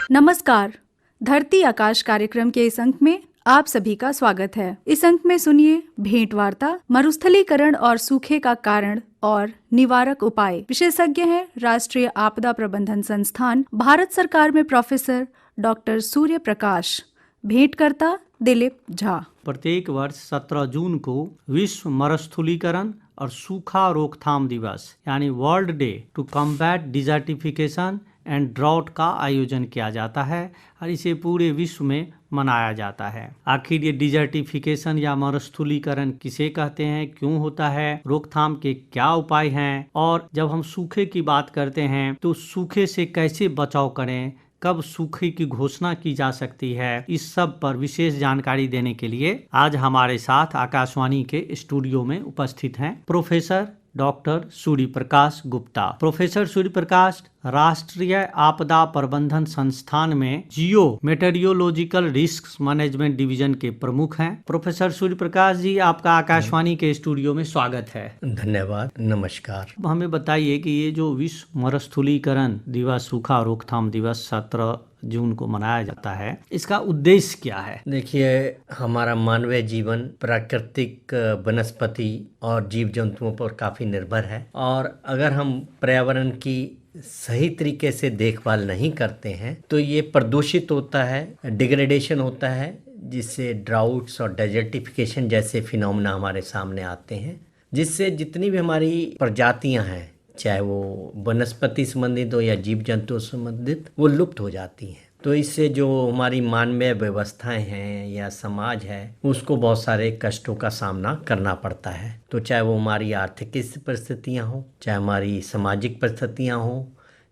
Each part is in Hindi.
नमस्कार। धरती आकाश कार्यक्रम के इस अंक में आप सभी का स्वागत है। इस अंक में सुनिए भेंट वार्ता मरुस्थलीकरण और सूखे का कारण और निवारक उपाय। विशेषज्ञ हैं राष्ट्रीय आपदा प्रबंधन संस्थान भारत सरकार में प्रोफेसर डॉक्टर सूर्य प्रकाश। भेंटकर्ता दिलीप झा। प्रत्येक वर्ष 17 जून को विश्व मरुस्थलीकरण और सूखा रोकथाम दिवस यानी world day to combat desertification and drought का आयोजन किया जाता है और इसे पूरे विश्व में मनाया जाता है। आखिर ये डिजर्टिफिकेशन या मरुस्थलीकरण किसे कहते हैं, क्यों होता है, रोकथाम के क्या उपाय हैं और जब हम सूखे की बात करते हैं तो सूखे से कैसे बचाव करें, कब सूखे की घोषणा की जा सकती है, इस सब पर विशेष जानकारी देने के लिए आज हमारे साथ आकाशवाणी के स्टूडियो में उपस्थित हैं professor doctor Surya Prakash Gupta. Professor Surya Prakash राष्ट्रीय आपदा प्रबंधन संस्थान में जियो मेटेरियोलॉजिकल रिस्क मैनेजमेंट डिवीजन के प्रमुख हैं। प्रोफेसर सूर्य प्रकाश जी, आपका आकाशवाणी के स्टूडियो में स्वागत है। धन्यवाद, नमस्कार। हमें बताइए कि ये जो विश्व मरुस्थलीकरण दिवस, सूखा रोकथाम दिवस 17 जून को मनाया जाता है, इसका उद्देश्य क्या है? देखिए, हमारा मानवीय जीवन प्राकृतिक वनस्पति और जीव जंतुओं पर काफ़ी निर्भर है और अगर हम पर्यावरण की सही तरीके से देखभाल नहीं करते हैं तो ये प्रदूषित होता है, डिग्रेडेशन होता है, जिससे ड्राउट्स और डेजर्टिफिकेशन जैसे फिनोमेना हमारे सामने आते हैं, जिससे जितनी भी हमारी प्रजातियां हैं, चाहे वो वनस्पति संबंधित हो या जीव जंतु संबंधित, वो लुप्त हो जाती हैं। तो इससे जो हमारी मानवीय व्यवस्थाएं हैं या समाज है, उसको बहुत सारे कष्टों का सामना करना पड़ता है। तो चाहे वो हमारी आर्थिक परिस्थितियां हों, चाहे हमारी सामाजिक परिस्थितियां हों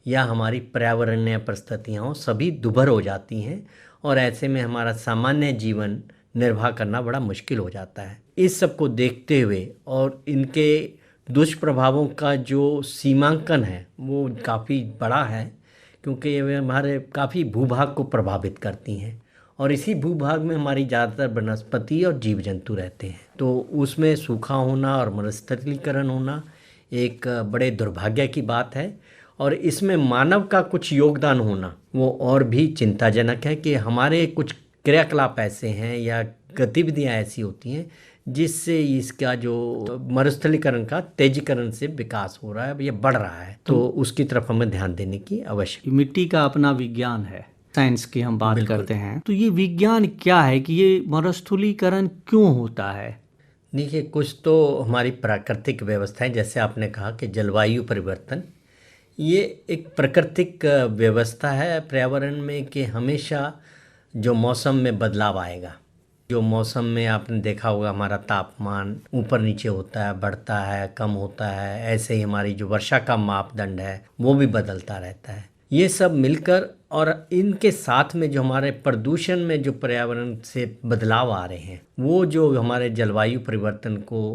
या हमारी पर्यावरणीय परिस्थितियां हों, सभी दुभर हो जाती हैं और ऐसे में हमारा सामान्य जीवन निर्वाह करना बड़ा मुश्किल हो जाता है। इस सब को देखते हुए और इनके दुष्प्रभावों का जो सीमांकन है वो काफ़ी बड़ा है, क्योंकि ये हमारे काफ़ी भूभाग को प्रभावित करती हैं और इसी भूभाग में हमारी ज़्यादातर वनस्पति और जीव जंतु रहते हैं। तो उसमें सूखा होना और मरुस्थलीकरण होना एक बड़े दुर्भाग्य की बात है और इसमें मानव का कुछ योगदान होना वो और भी चिंताजनक है कि हमारे कुछ क्रियाकलाप ऐसे हैं या गतिविधियाँ ऐसी होती हैं जिससे इसका जो मरुस्थलीकरण का तेजीकरण से विकास हो रहा है, ये बढ़ रहा है। तो उसकी तरफ हमें ध्यान देने की आवश्यकता। मिट्टी का अपना विज्ञान है, साइंस की हम बात करते हैं, तो ये विज्ञान क्या है कि ये मरुस्थलीकरण क्यों होता है? देखिए, कुछ तो हमारी प्राकृतिक व्यवस्थाएं, जैसे आपने कहा कि जलवायु परिवर्तन, ये एक प्राकृतिक व्यवस्था है पर्यावरण में कि हमेशा जो मौसम में बदलाव आएगा। जो मौसम में आपने देखा होगा हमारा तापमान ऊपर नीचे होता है, बढ़ता है, कम होता है, ऐसे ही हमारी जो वर्षा का मापदंड है वो भी बदलता रहता है। ये सब मिलकर और इनके साथ में जो हमारे प्रदूषण में जो पर्यावरण से बदलाव आ रहे हैं, वो जो हमारे जलवायु परिवर्तन को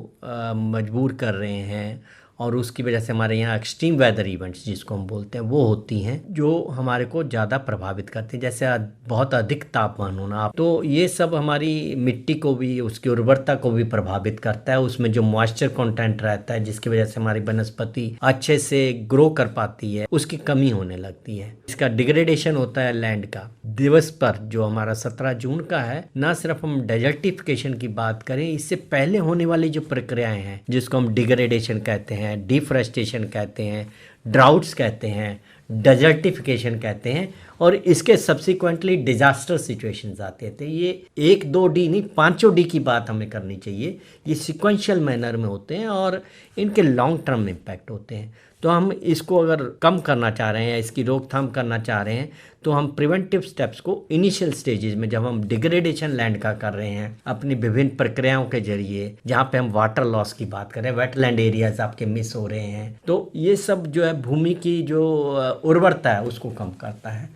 मजबूर कर रहे हैं और उसकी वजह से हमारे यहाँ एक्सट्रीम वेदर इवेंट्स जिसको हम बोलते हैं वो होती हैं, जो हमारे को ज़्यादा प्रभावित करती हैं, जैसे बहुत अधिक तापमान होना। तो ये सब हमारी मिट्टी को भी, उसकी उर्वरता को भी प्रभावित करता है। उसमें जो मॉइस्चर कंटेंट रहता है जिसकी वजह से हमारी वनस्पति अच्छे से ग्रो कर पाती है, उसकी कमी होने लगती है। इसका डिग्रेडेशन होता है लैंड का। दिवस पर जो हमारा 17 जून का है, ना सिर्फ हम डेजर्टिफिकेशन की बात करें, इससे पहले होने वाली जो प्रक्रियाएं हैं जिसको हम डिग्रेडेशन कहते हैं, डिफॉरेस्टेशन कहते हैं, ड्राउट्स कहते हैं, डेजर्टिफिकेशन कहते हैं और इसके सब्सिक्वेंटली डिजास्टर सिचुएशंस आते हैं। तो ये 1-2 डी नहीं, 5 डी की बात हमें करनी चाहिए। ये सिक्वेंशियल मैनर में होते हैं और इनके लॉन्ग टर्म इम्पैक्ट होते हैं। तो हम इसको अगर कम करना चाह रहे हैं या इसकी रोकथाम करना चाह रहे हैं तो हम प्रिवेंटिव स्टेप्स को इनिशियल स्टेजेस में, जब हम डिग्रेडेशन लैंड का कर रहे हैं अपनी विभिन्न प्रक्रियाओं के जरिए, जहाँ पे हम वाटर लॉस की बात करें, वेटलैंड एरियाज आपके मिस हो रहे हैं, तो ये सब जो है भूमि की जो उर्वरता है उसको कम करता है।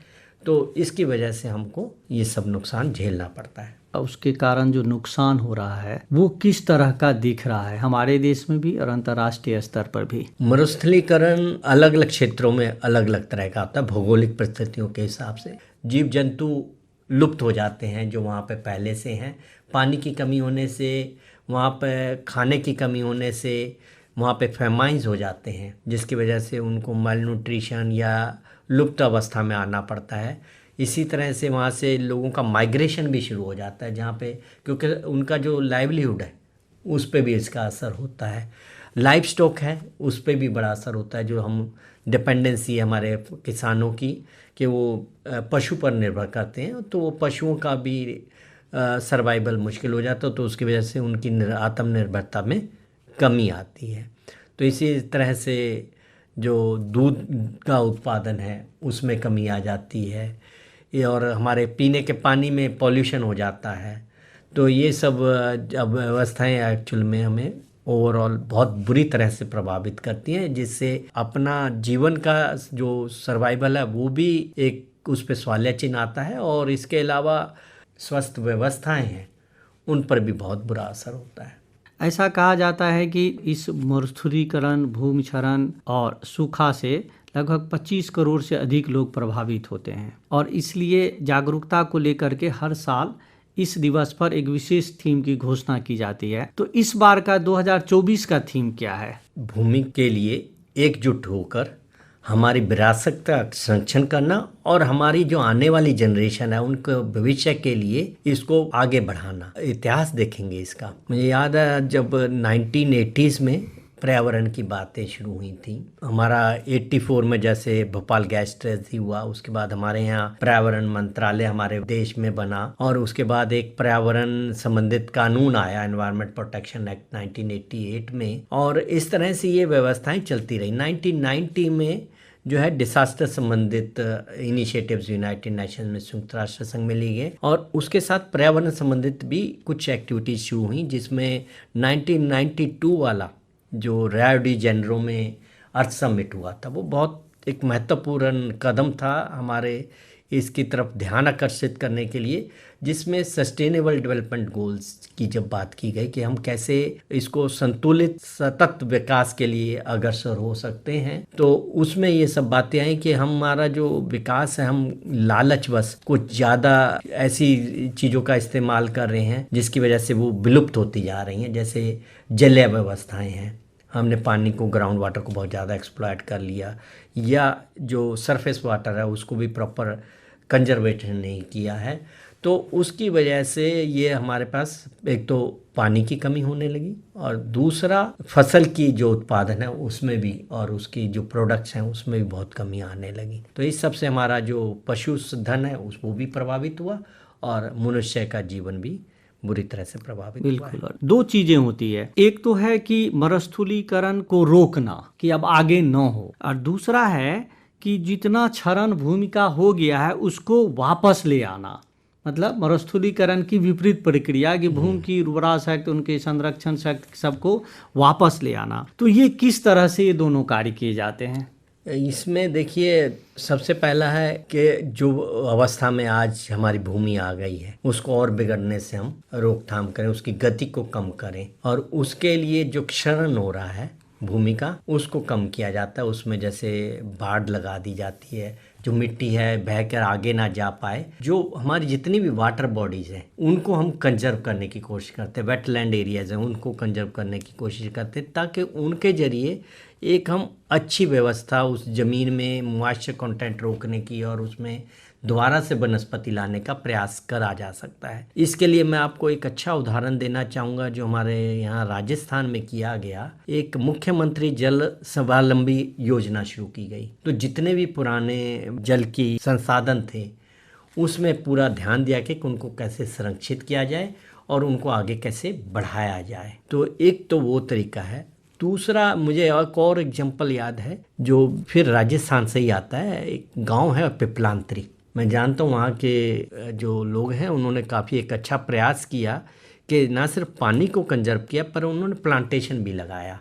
तो इसकी वजह से हमको ये सब नुकसान झेलना पड़ता है। उसके कारण जो नुकसान हो रहा है वो किस तरह का दिख रहा है हमारे देश में भी और अंतर्राष्ट्रीय स्तर पर भी? मरुस्थलीकरण अलग अलग क्षेत्रों में अलग अलग तरह का होता है, भौगोलिक परिस्थितियों के हिसाब से। जीव जंतु लुप्त हो जाते हैं जो वहाँ पे पहले से हैं। पानी की कमी होने से, वहाँ पे खाने की कमी होने से वहाँ पे फेमाइन्स हो जाते हैं, जिसकी वजह से उनको माल न्यूट्रिशन या लुप्त अवस्था में आना पड़ता है। इसी तरह से वहाँ से लोगों का माइग्रेशन भी शुरू हो जाता है, जहाँ पे क्योंकि उनका जो लाइवलीहुड है उस पे भी इसका असर होता है। लाइफ स्टॉक है उस पे भी बड़ा असर होता है, जो हम डिपेंडेंसी है हमारे किसानों की कि वो पशु पर निर्भर करते हैं, तो वो पशुओं का भी सर्वाइवल मुश्किल हो जाता है, तो उसकी वजह से उनकी आत्मनिर्भरता में कमी आती है। तो इसी तरह से जो दूध का उत्पादन है उसमें कमी आ जाती है, ये और हमारे पीने के पानी में पॉल्यूशन हो जाता है। तो ये सब अब व्यवस्थाएं एक्चुअल में हमें ओवरऑल बहुत बुरी तरह से प्रभावित करती हैं, जिससे अपना जीवन का जो सर्वाइवल है वो भी एक उस पर सवालिया चिन्ह आता है, और इसके अलावा स्वस्थ व्यवस्थाएं हैं उन पर भी बहुत बुरा असर होता है। ऐसा कहा जाता है कि इस मरुस्थलीकरण, भूमिक्षरण और सूखा से लगभग 25 करोड़ से अधिक लोग प्रभावित होते हैं, और इसलिए जागरूकता को लेकर के हर साल इस दिवस पर एक विशेष थीम की घोषणा की जाती है। तो इस बार का 2024 का थीम क्या है? भूमि के लिए एकजुट होकर हमारी विरासत का संरक्षण करना और हमारी जो आने वाली जनरेशन है उनके भविष्य के लिए इसको आगे बढ़ाना। इतिहास देखेंगे इसका, मुझे याद है जब 1980s में पर्यावरण की बातें शुरू हुई थी, हमारा 84 में जैसे भोपाल गैस ट्रेजेडी हुआ, उसके बाद हमारे यहाँ पर्यावरण मंत्रालय हमारे देश में बना, और उसके बाद एक पर्यावरण संबंधित कानून आया, एनवायरमेंट प्रोटेक्शन एक्ट 1988 में, और इस तरह से ये व्यवस्थाएं चलती रही। 1990 में जो है डिसास्टर संबंधित इनिशिएटिव्स यूनाइटेड नेशन में, संयुक्त राष्ट्र संघ में ली गए, और उसके साथ पर्यावरण संबंधित भी कुछ एक्टिविटीज शुरू हुई, जिसमें 1992 वाला जो रियो डी जेनेरो में अर्थ समिट हुआ था वो बहुत एक महत्वपूर्ण कदम था हमारे इसकी तरफ ध्यान आकर्षित करने के लिए, जिसमें सस्टेनेबल डेवलपमेंट गोल्स की जब बात की गई कि हम कैसे इसको संतुलित सतत विकास के लिए अग्रसर हो सकते हैं, तो उसमें ये सब बातें आई कि हमारा जो विकास है हम लालचवश कुछ ज़्यादा ऐसी चीज़ों का इस्तेमाल कर रहे हैं जिसकी वजह से वो विलुप्त होती जा रही हैं। जैसे जलीय व्यवस्थाएँ हैं, हमने पानी को, ग्राउंड वाटर को बहुत ज़्यादा एक्सप्लॉयट कर लिया, या जो सरफेस वाटर है उसको भी प्रॉपर कंजर्वेशन नहीं किया है, तो उसकी वजह से ये हमारे पास एक तो पानी की कमी होने लगी, और दूसरा फसल की जो उत्पादन है उसमें भी, और उसकी जो प्रोडक्ट्स हैं उसमें भी बहुत कमी आने लगी। तो इस सब से हमारा जो पशुधन है वो भी प्रभावित हुआ, और मनुष्य का जीवन भी बुरी तरह से प्रभावित हुआ है। बिल्कुल। और दो चीजें होती है, एक तो है कि मरुस्थलीकरण को रोकना कि अब आगे न हो, और दूसरा है कि जितना क्षरण भूमि का हो गया है उसको वापस ले आना। मतलब मरुस्थलीकरण की विपरीत प्रक्रिया कि भूमि की उर्वरा शक्ति, उनके संरक्षण शक्ति सबको वापस ले आना। तो ये किस तरह से ये दोनों कार्य किए जाते हैं? इसमें देखिए, सबसे पहला है कि जो अवस्था में आज हमारी भूमि आ गई है उसको और बिगड़ने से हम रोकथाम करें, उसकी गति को कम करें, और उसके लिए जो क्षरण हो रहा है भूमि का उसको कम किया जाता है। उसमें जैसे बाढ़ लगा दी जाती है, जो मिट्टी है बहकर आगे ना जा पाए, जो हमारी जितनी भी वाटर बॉडीज़ हैं उनको हम कंजर्व करने की कोशिश करते हैं, वेटलैंड एरियाज हैं उनको कंजर्व करने की कोशिश करते हैं, ताकि उनके जरिए एक हम अच्छी व्यवस्था उस ज़मीन में मॉइस्चर कंटेंट रोकने की और उसमें दोबारा से वनस्पति लाने का प्रयास करा जा सकता है। इसके लिए मैं आपको एक अच्छा उदाहरण देना चाहूँगा जो हमारे यहाँ राजस्थान में किया गया। एक मुख्यमंत्री जल स्वावलंबी योजना शुरू की गई, तो जितने भी पुराने जल की संसाधन थे उसमें पूरा ध्यान दिया कि उनको कैसे संरक्षित किया जाए और उनको आगे कैसे बढ़ाया जाए। तो एक तो वो तरीका है। दूसरा मुझे एक और एग्जाम्पल याद है जो फिर राजस्थान से ही आता है। एक गांव है पिपलांतरी, मैं जानता हूँ वहाँ के जो लोग हैं उन्होंने काफ़ी एक अच्छा प्रयास किया कि ना सिर्फ पानी को कंजर्व किया पर उन्होंने प्लांटेशन भी लगाया।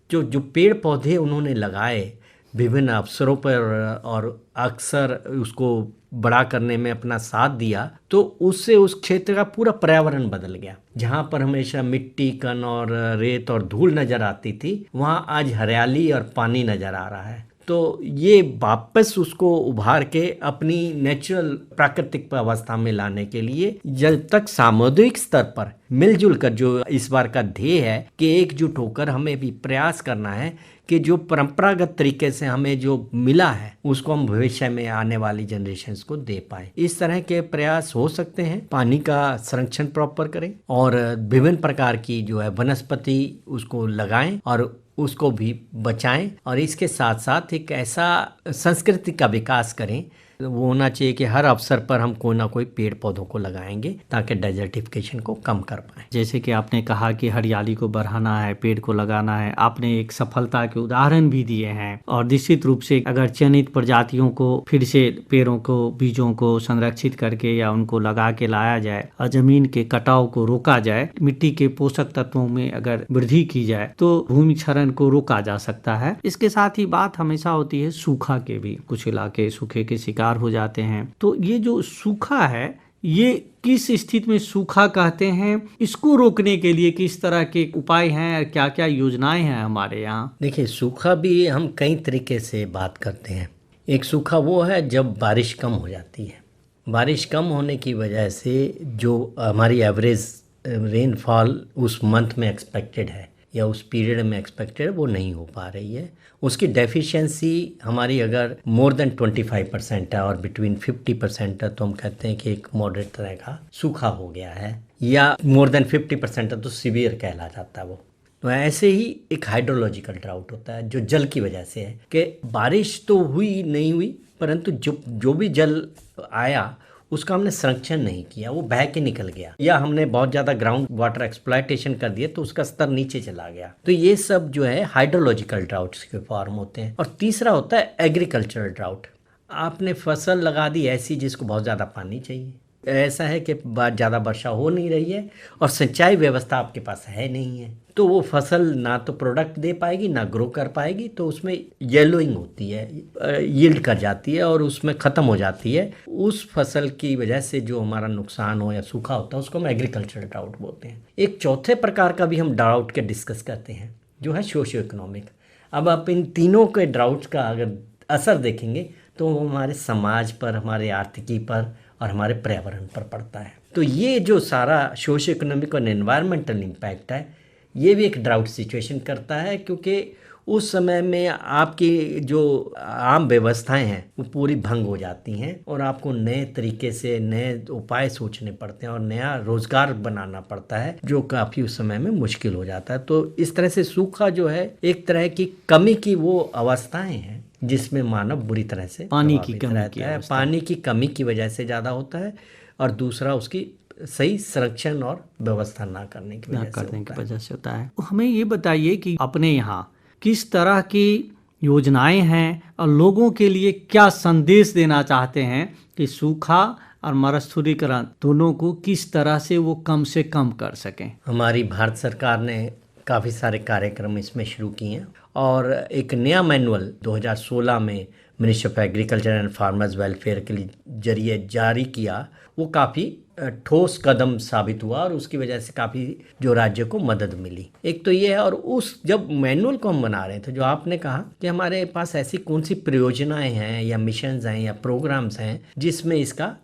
जो पेड़ पौधे उन्होंने लगाए विभिन्न अवसरों पर और अक्सर उसको बड़ा करने में अपना साथ दिया, तो उससे उस क्षेत्र का पूरा पर्यावरण बदल गया। जहाँ पर हमेशा मिट्टी, कण और रेत और धूल नज़र आती थी, वहाँ आज हरियाली और पानी नज़र आ रहा है। तो ये वापस उसको उभार के अपनी नेचुरल प्राकृतिक अवस्था में लाने के लिए जब तक सामुदायिक स्तर पर मिलजुल कर, जो इस बार का ध्येय है कि एकजुट होकर हमें भी प्रयास करना है कि जो परंपरागत तरीके से हमें जो मिला है उसको हम भविष्य में आने वाली जनरेशन्स को दे पाए। इस तरह के प्रयास हो सकते हैं। पानी का संरक्षण प्रॉपर करें और विभिन्न प्रकार की जो है वनस्पति उसको लगाएं और उसको भी बचाएं, और इसके साथ साथ एक ऐसा संस्कृति का विकास करें, वो होना चाहिए कि हर अवसर पर हम कोई ना कोई पेड़ पौधों को लगाएंगे ताकि डेजर्टिफिकेशन को कम कर पाएं। जैसे कि आपने कहा कि हरियाली को बढ़ाना है, पेड़ को लगाना है, आपने एक सफलता के उदाहरण भी दिए हैं। और निश्चित रूप से अगर चयनित प्रजातियों को फिर से पेड़ों को, बीजों को संरक्षित करके या उनको लगा के लाया जाए और जमीन के कटाव को रोका जाए, मिट्टी के पोषक तत्वों में अगर वृद्धि की जाए तो भूमि क्षरण को रोका जा सकता है। इसके साथ ही बात हमेशा होती है सूखा के भी। कुछ इलाके सूखे के शिकार हो जाते हैं। तो ये जो सूखा है, ये किस स्थिति में सूखा कहते हैं, इसको रोकने के लिए किस तरह के उपाय हैं और क्या क्या योजनाएं हैं हमारे यहाँ? देखिए, सूखा भी हम कई तरीके से बात करते हैं। एक सूखा वो है जब बारिश कम हो जाती है। बारिश कम होने की वजह से जो हमारी एवरेज रेनफॉल उस मंथ में एक्सपेक्टेड है या उस पीरियड में एक्सपेक्टेड वो नहीं हो पा रही है। उसकी डेफिशिएंसी हमारी अगर मोर देन 25% है और बिटवीन 50% है तो हम कहते हैं कि एक मॉडरेट तरह का सूखा हो गया है, या मोर देन 50% है तो सीवियर कहला जाता है वो। तो ऐसे ही एक हाइड्रोलॉजिकल ड्राउट होता है जो जल की वजह से है कि बारिश तो हुई नहीं हुई, परंतु जो भी जल आया उसका हमने संरक्षण नहीं किया, वो बह के निकल गया, या हमने बहुत ज़्यादा ग्राउंड वाटर एक्सप्लॉयटेशन कर दिया तो उसका स्तर नीचे चला गया। तो ये सब जो है हाइड्रोलॉजिकल ड्राउट्स के फॉर्म होते हैं। और तीसरा होता है एग्रीकल्चरल ड्राउट। आपने फसल लगा दी ऐसी जिसको बहुत ज़्यादा पानी चाहिए, ऐसा है कि ज़्यादा वर्षा हो नहीं रही है और सिंचाई व्यवस्था आपके पास है नहीं है, तो वो फसल ना तो प्रोडक्ट दे पाएगी ना ग्रो कर पाएगी, तो उसमें येलोइंग होती है, यील्ड कर जाती है और उसमें ख़त्म हो जाती है। उस फसल की वजह से जो हमारा नुकसान हो या सूखा होता है उसको हम एग्रीकल्चरल ड्राउट बोलते हैं। एक चौथे प्रकार का भी हम ड्राउट के डिस्कस करते हैं जो है सोशियो इकोनॉमिक। अब आप इन तीनों के ड्राउट्स का अगर असर देखेंगे तो वो हमारे समाज पर, हमारे आर्थिकी पर और हमारे पर्यावरण पर पड़ता है। तो ये जो सारा सोशियो इकोनॉमिक और एनवायरमेंटल इम्पैक्ट है, ये भी एक ड्राउट सिचुएशन करता है, क्योंकि उस समय में आपकी जो आम व्यवस्थाएं हैं वो पूरी भंग हो जाती हैं और आपको नए तरीके से नए उपाय सोचने पड़ते हैं और नया रोजगार बनाना पड़ता है, जो काफ़ी उस समय में मुश्किल हो जाता है। तो इस तरह से सूखा जो है एक तरह की कमी की वो अवस्थाएं हैं जिसमें मानव बुरी तरह से पानी की कमी रहता है। पानी की कमी की वजह से ज़्यादा होता है, और दूसरा उसकी सही संरक्षण और व्यवस्था ना करने की वजह से होता है। हमें ये बताइए कि अपने यहाँ किस तरह की योजनाएं हैं और लोगों के लिए क्या संदेश देना चाहते हैं कि सूखा और मरुस्थलीकरण दोनों को किस तरह से वो कम से कम कर सकें। हमारी भारत सरकार ने काफ़ी सारे कार्यक्रम इसमें शुरू किए हैं और एक नया मैनुअल 2016 में ministry of agriculture and farmers welfare के लिए जरिए जारी किया। वो काफ़ी ठोस कदम साबित हुआ और उसकी वजह से काफ़ी जो राज्य को मदद मिली। एक तो ये है, और उस जब मैनुअल को हम बना रहे थे, जो आपने कहा कि हमारे पास ऐसी कौन सी परियोजनाएं हैं या मिशंस हैं या प्रोग्राम्स हैं जिसमें इसका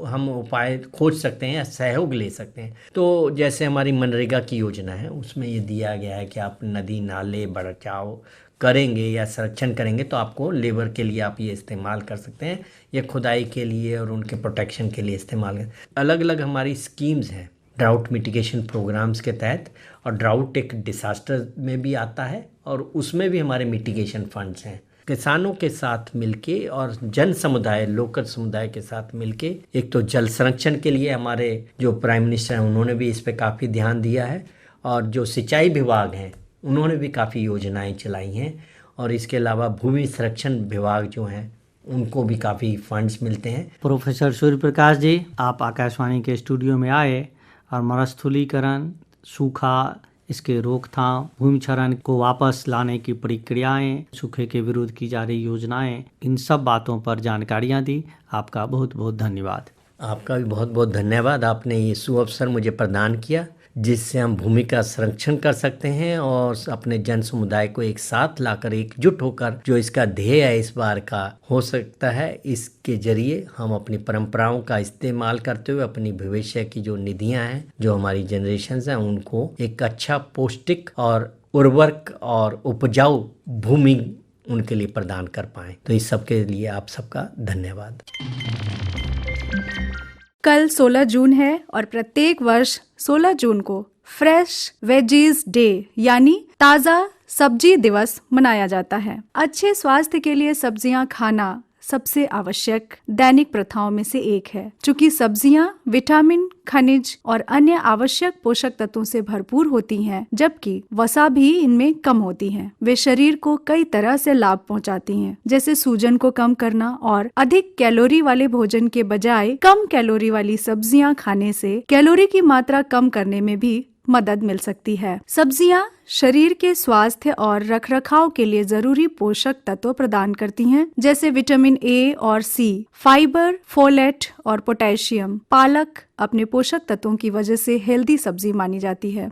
हम उपाय खोज सकते हैं या सहयोग ले सकते हैं। तो जैसे हमारी मनरेगा की योजना है, उसमें ये दिया गया है कि आप नदी नाले बचाव करेंगे या संरक्षण करेंगे तो आपको लेबर के लिए आप ये इस्तेमाल कर सकते हैं, या खुदाई के लिए और उनके प्रोटेक्शन के लिए इस्तेमाल कर। अलग अलग हमारी स्कीम्स हैं ड्राउट मिटिगेशन प्रोग्राम्स के तहत, और ड्राउट एक डिसास्टर में भी आता है और उसमें भी हमारे मिटिगेशन फंड्स हैं। किसानों के साथ मिलके और जन समुदाय, लोकल समुदाय के साथ मिलके, एक तो जल संरक्षण के लिए हमारे जो प्राइम मिनिस्टर हैं उन्होंने भी इस पे काफ़ी ध्यान दिया है, और जो सिंचाई विभाग हैं उन्होंने भी काफ़ी योजनाएं चलाई हैं, और इसके अलावा भूमि संरक्षण विभाग जो हैं उनको भी काफ़ी फंड्स मिलते हैं। प्रोफेसर सूर्य प्रकाश जी, आप आकाशवाणी के स्टूडियो में आए और मरुस्थलीकरण, सूखा, इसके रोकथाम, भूमि क्षरण को वापस लाने की प्रक्रियाएं, सूखे के विरुद्ध की जा रही योजनाएं, इन सब बातों पर जानकारियां दी। आपका बहुत बहुत धन्यवाद। आपका भी बहुत बहुत धन्यवाद। आपने ये सुअवसर मुझे प्रदान किया जिससे हम भूमि का संरक्षण कर सकते हैं और अपने जन समुदाय को एक साथ लाकर एकजुट होकर जो इसका ध्येय है इस बार का हो सकता है। इसके जरिए हम अपनी परंपराओं का इस्तेमाल करते हुए अपनी भविष्य की जो निधियां हैं, जो हमारी जनरेशन्स हैं, उनको एक अच्छा पौष्टिक और उर्वरक और उपजाऊ भूमि उनके लिए प्रदान कर पाएं। तो इस सब के लिए आप सबका धन्यवाद। कल 16 जून है और प्रत्येक वर्ष 16 जून को फ्रेश वेजीज डे यानी ताज़ा सब्जी दिवस मनाया जाता है। अच्छे स्वास्थ्य के लिए सब्जियां खाना सबसे आवश्यक दैनिक प्रथाओं में से एक है। चूंकि सब्जियां विटामिन, खनिज और अन्य आवश्यक पोषक तत्वों से भरपूर होती हैं, जबकि वसा भी इनमें कम होती है। वे शरीर को कई तरह से लाभ पहुंचाती हैं, जैसे सूजन को कम करना और अधिक कैलोरी वाले भोजन के बजाय कम कैलोरी वाली सब्जियां खाने से कैलोरी की मात्रा कम करने में भी मदद मिल सकती है। सब्जियां शरीर के स्वास्थ्य और रखरखाव के लिए जरूरी पोषक तत्व प्रदान करती हैं, जैसे विटामिन ए और सी, फाइबर, फोलेट और पोटेशियम। पालक अपने पोषक तत्वों की वजह से हेल्दी सब्जी मानी जाती है।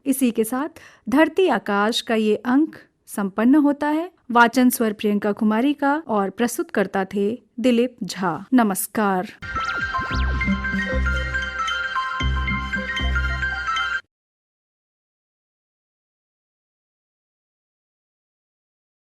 इसी के साथ धरती आकाश का ये अंक संपन्न होता है। वाचन स्वर प्रियंका कुमारी का और प्रस्तुतकर्ता थे दिलीप झा। नमस्कार।